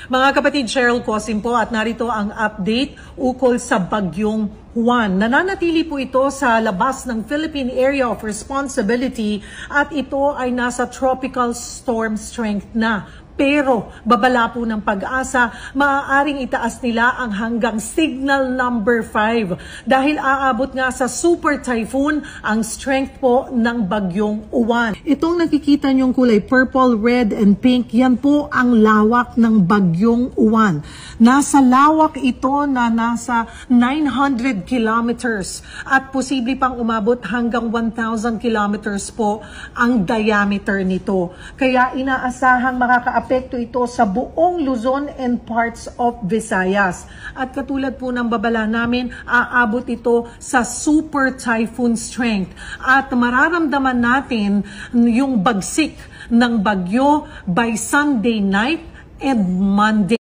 Mga kapatid, Cheryl Cosim po at narito ang update ukol sa Bagyong Juan. Nananatili po ito sa labas ng Philippine Area of Responsibility at ito ay nasa tropical storm strength na. Pero babala po ng Pag-asa, maaaring itaas nila ang hanggang signal number 5 dahil aabot nga sa super typhoon ang strength po ng Bagyong Juan. Itong nakikita niyong kulay purple, red, and pink, yan po ang lawak ng Bagyong Juan. Nasa lawak ito na nasa 900 kilometers at posible pang umabot hanggang 1,000 kilometers po ang diameter nito. Kaya inaasahang makakaapekto ito sa buong Luzon and parts of Visayas. At katulad po ng babala namin, aabot ito sa super typhoon strength. At mararamdaman natin yung bagsik ng bagyo by Sunday night and Monday.